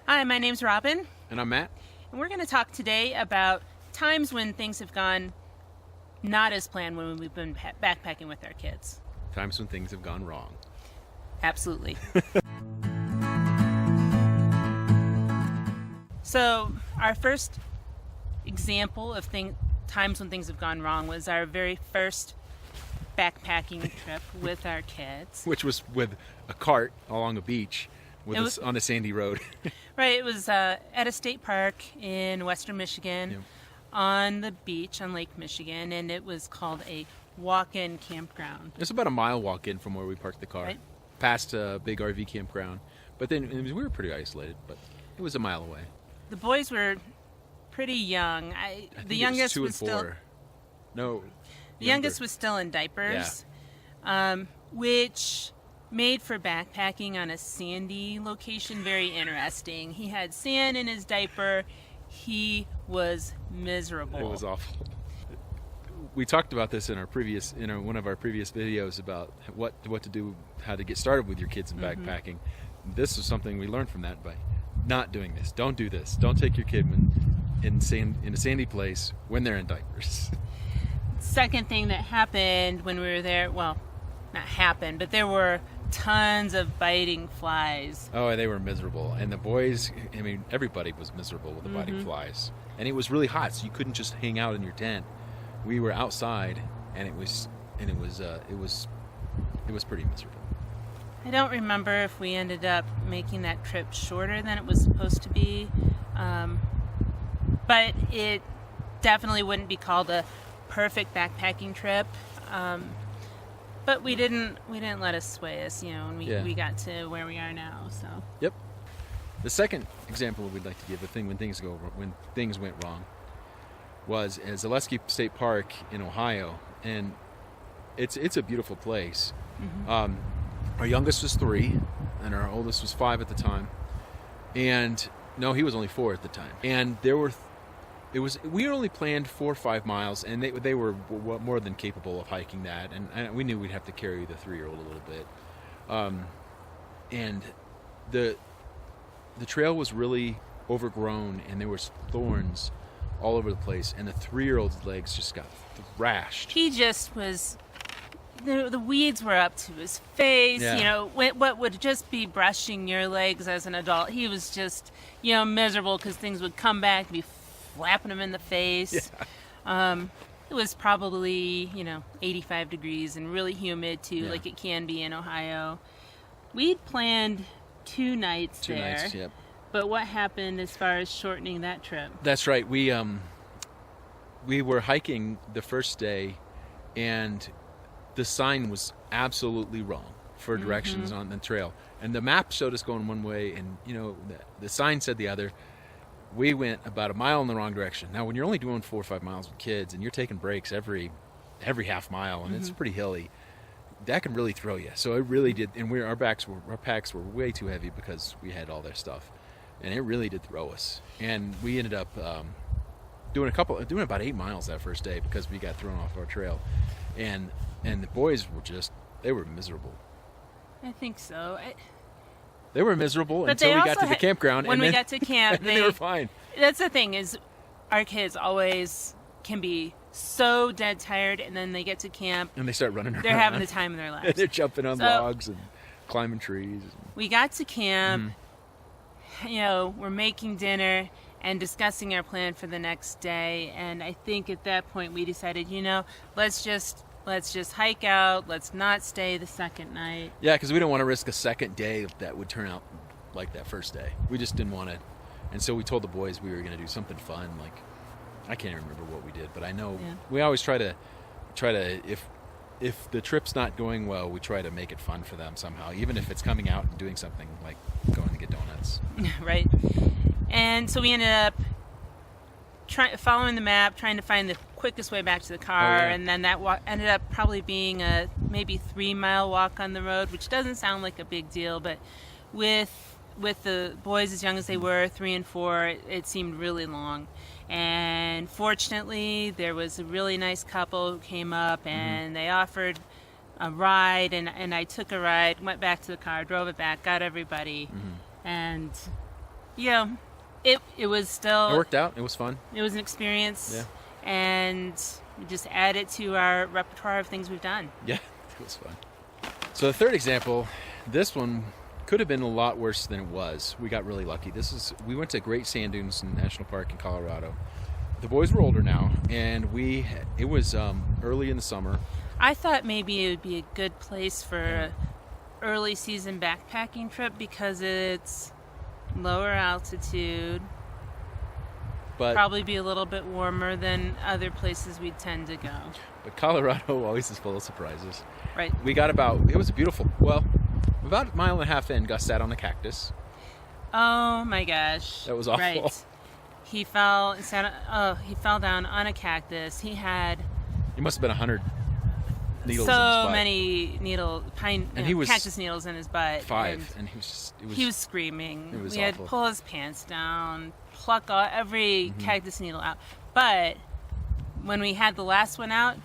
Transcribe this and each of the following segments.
Hi, my name's Robin, And I'm Matt. and we're going to talk today about times when things have gone not as planned when we've been backpacking with our kids. Times when things have gone wrong. Absolutely. So, our first example of times when things have gone wrong was our very first backpacking trip with our kids. Which was with a cart along a beach on a sandy road. Right, it was at a state park in western Michigan. Yep. On the beach on Lake Michigan, and it was called a walk-in campground. It's about a mile walk in from where we parked the car, Right. past a big RV campground. But then we were pretty isolated, but it was a mile away. The boys were pretty young. I think The it youngest was was 2 and 4. still No, the youngest was still in diapers, which made for backpacking on a sandy location very interesting. He had sand in his diaper. He was miserable. It was awful. We talked about this in one of our previous videos about what to do, how to get started with your kids in backpacking. This was something we learned from that by not doing this. Don't do this. Don't take your kid in a sandy place when they're in diapers. Second thing that happened when we were there, well, not happened, but there were tons of biting flies. Oh, they were miserable. And the boys, everybody was miserable with the biting flies. And it was really hot, so you couldn't just hang out in your tent. We were outside, and it was pretty miserable. I don't remember if we ended up making that trip shorter than it was supposed to be, but it definitely wouldn't be called a perfect backpacking trip. But we didn't let us sway us, and we got to where we are now. So. Yep. The second example we'd like to give, when things went wrong, was at Zaleski State Park in Ohio, and it's a beautiful place. Our youngest was 3, and our oldest was 5 at the time, and no, he was only 4 at the time. And we only planned 4 or 5 miles, and they were more than capable of hiking that, and we knew we'd have to carry the 3-year-old a little bit. And the trail was really overgrown, and there was thorns all over the place, and the 3-year-old's legs just got thrashed. He just was. The weeds were up to his face. Yeah. What would just be brushing your legs as an adult, he was just miserable because things would come back and be flapping him in the face. Yeah. It was probably 85 degrees and really humid too, like it can be in Ohio. We'd planned 2 nights there. 2 nights, yep. But what happened as far as shortening that trip? That's right. We were hiking the first day, and the sign was absolutely wrong for directions on the trail, and the map showed us going one way, and the sign said the other. We went about a mile in the wrong direction. Now, when you're only doing 4 or 5 miles with kids, and you're taking breaks every half mile, and it's pretty hilly, that can really throw you. So it really did, and our packs were way too heavy because we had all their stuff, and it really did throw us. And we ended up doing about 8 miles that first day because we got thrown off our trail, and the boys were miserable. I think so. They were miserable But until we got to the campground. When we got to camp, they were fine. That's the thing, is our kids always can be so dead tired, and then they get to camp and they start running around. They're having the time of their lives. They're jumping on logs and climbing trees. We got to camp. We're making dinner and discussing our plan for the next day, and I think at that point we decided, let's just hike out. Let's not stay the second night. Yeah, because we don't want to risk a second day that would turn out like that first day. We just didn't want it. And so we told the boys we were going to do something fun. Like, I can't even remember what we did, but I know we always try to if the trip's not going well, we try to make it fun for them somehow, even if it's coming out and doing something like going to get donuts. Right. And so we ended up following the map, trying to find the quickest way back to the car, and then that walk ended up probably being a maybe 3-mile walk on the road, which doesn't sound like a big deal, but with the boys as young as they were, 3 and 4, it seemed really long. And fortunately, there was a really nice couple who came up, and they offered a ride, and, I took a ride, went back to the car, drove it back, got everybody, and Yeah, it was still. It worked out. It was fun. It was an experience. Yeah. And we just add it to our repertoire of things we've done. Yeah, it was fun. So the third example, this one could have been a lot worse than it was. We got really lucky. We went to Great Sand Dunes National Park in Colorado. The boys were older now, and it was early in the summer. I thought maybe it would be a good place for an early season backpacking trip because it's lower altitude. But probably be a little bit warmer than other places we tend to go. But Colorado always is full of surprises. Right. It was about a mile and a half in, Gus sat on a cactus. Oh my gosh. That was awful. Right. He fell down on a cactus. He must have been 100 needles in his so butt. many cactus needles in his butt. 5, and he was screaming. It was we had awful. to pull his pants down, pluck every cactus needle out. But when we had the last one out,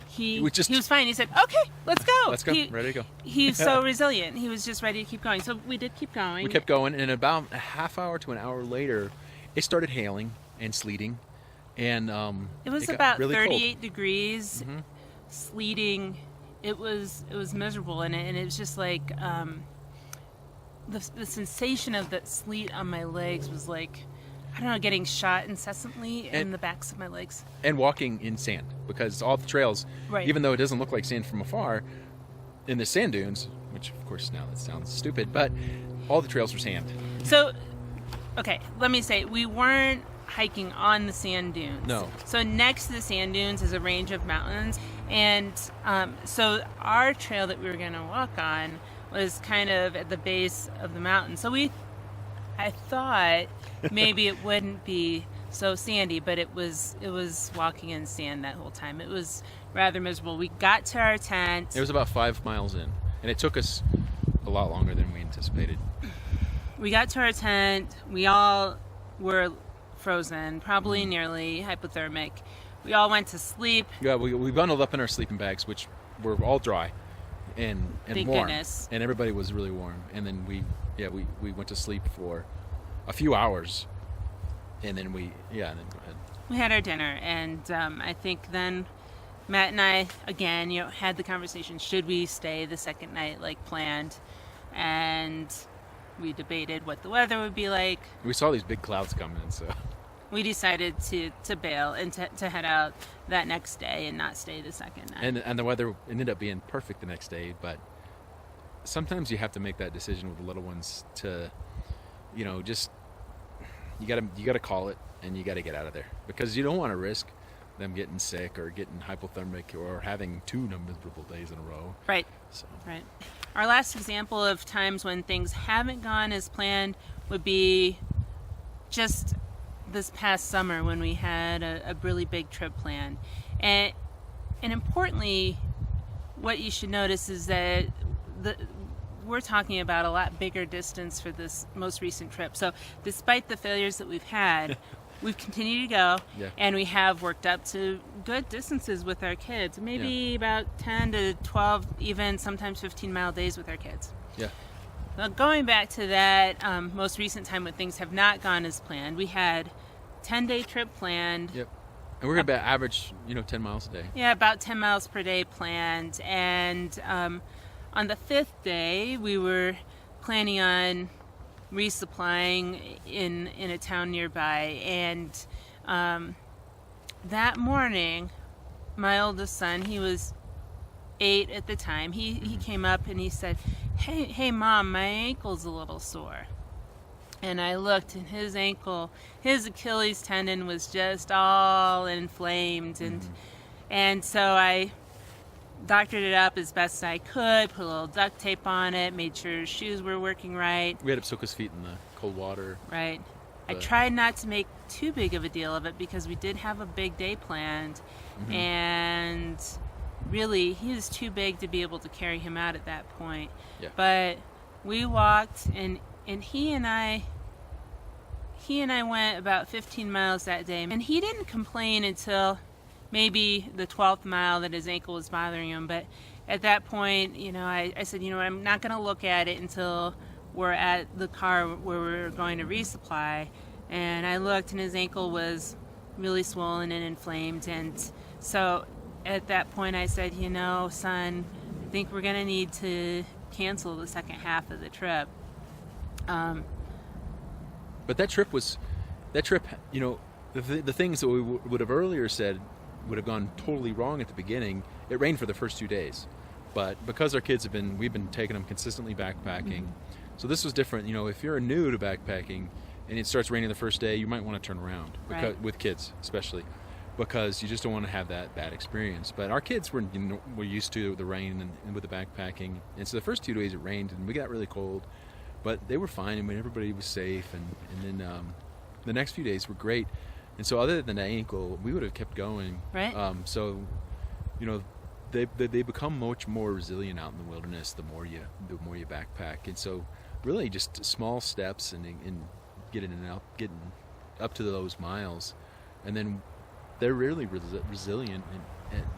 he was fine. He said, "Okay, let's go. Let's go. Ready to go." He's so resilient. He was just ready to keep going. So we did keep going. We kept going, and about a half hour to an hour later, it started hailing and sleeting, and it was got about really 38 cold. degrees, sleeting. It was miserable, and it was just like the sensation of that sleet on my legs was like, I don't know, getting shot incessantly in the backs of my legs. And walking in sand, because all the trails, even though it doesn't look like sand from afar, in the sand dunes, which of course now that sounds stupid, but all the trails were sand. So, okay, let me say, we weren't hiking on the sand dunes. No. So next to the sand dunes is a range of mountains, and so our trail that we were going to walk on was kind of at the base of the mountain. So I thought maybe it wouldn't be so sandy, but it was walking in sand that whole time. It was rather miserable. We got to our tent. It was about 5 miles in, and it took us a lot longer than we anticipated. We got to our tent. We all were frozen, probably nearly hypothermic. We all went to sleep. Yeah, we bundled up in our sleeping bags, which were all dry and Thank warm. goodness. And everybody was really warm. And then we went to sleep for a few hours, and then go ahead. We had our dinner, and I think then Matt and I again, had the conversation: should we stay the second night like planned? And we debated what the weather would be like. We saw these big clouds coming, so we decided to bail and to head out that next day and not stay the second night. And the weather ended up being perfect the next day, but sometimes you have to make that decision with the little ones to, just you gotta call it, and you gotta get out of there, because you don't want to risk them getting sick or getting hypothermic or having 2 miserable days in a row. Right. So. Right. Our last example of times when things haven't gone as planned would be just this past summer when we had a really big trip planned. And importantly, what you should notice is that we're talking about a lot bigger distance for this most recent trip. So despite the failures that we've had, we've continued to go, and we have worked up to good distances with our kids. Maybe about 10 to 12, even sometimes 15-mile days with our kids. Yeah. Now, going back to that most recent time when things have not gone as planned, we had 10-day trip planned. Yep. And we're going to average, 10 miles a day. Yeah, about 10 miles per day planned. And on the 5th day, we were planning on resupplying in a town nearby, and that morning my oldest son, he was 8 at the time, he came up and he said, hey Mom, my ankle's a little sore. And I looked, and his Achilles tendon was just all inflamed, and so I doctored it up as best I could, put a little duct tape on it, made sure his shoes were working right. We had to soak his feet in the cold water. Right. I tried not to make too big of a deal of it because we did have a big day planned, and really he was too big to be able to carry him out at that point. Yeah. But we walked, and he and I went about 15 miles that day, and he didn't complain until maybe the 12th mile that his ankle was bothering him. But at that point, I said, I'm not going to look at it until were at the car where we were going to resupply, and I looked, and his ankle was really swollen and inflamed. And so at that point I said, you know, son, I think we're going to need to cancel the second half of the trip. But that trip, you know, the things that we would have earlier said would have gone totally wrong at the beginning. It rained for the first 2 days, but because our kids we've been taking them consistently backpacking. So this was different. You know, if you're new to backpacking and it starts raining the first day, you might want to turn around, with kids especially, because you just don't want to have that bad experience. But our kids were used to the rain and with the backpacking, and so the first 2 days it rained and we got really cold, but they were fine. I mean, everybody was safe, and then the next few days were great. And so other than the ankle, we would have kept going. Right. So, you know, they become much more resilient out in the wilderness the more you backpack. And so really just small steps and getting up to those miles, and then they're really resilient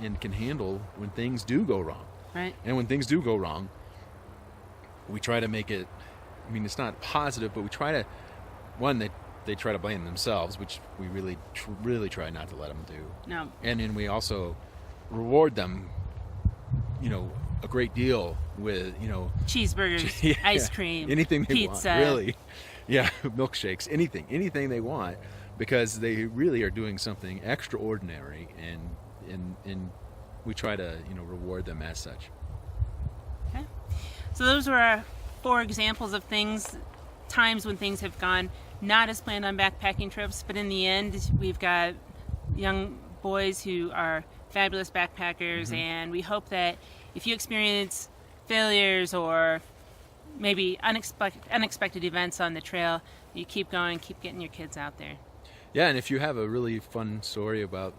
and can handle when things do go wrong. Right. And when things do go wrong, we try to make it, I mean, it's not positive, but we try to, they try to blame themselves, which we really try not to let them do. No. And then we also reward them, you know, a great deal with, you know, cheeseburgers, ice cream, anything they pizza, want, really. Yeah, milkshakes, anything they want, because they really are doing something extraordinary, and we try to, you know, reward them as such. Okay. So those were our 4 examples of times when things have gone not as planned on backpacking trips, but in the end, we've got young boys who are fabulous backpackers, and we hope that if you experience failures or maybe unexpected events on the trail, you keep going, keep getting your kids out there. Yeah, and if you have a really fun story about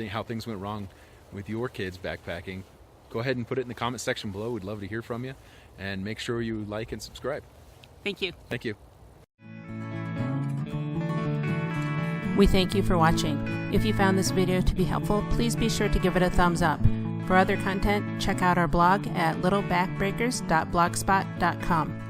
how things went wrong with your kids backpacking, go ahead and put it in the comment section below. We'd love to hear from you, and make sure you like and subscribe. Thank you. Thank you. We thank you for watching. If you found this video to be helpful, please be sure to give it a thumbs up. For other content, check out our blog at littlebackbreakers.blogspot.com.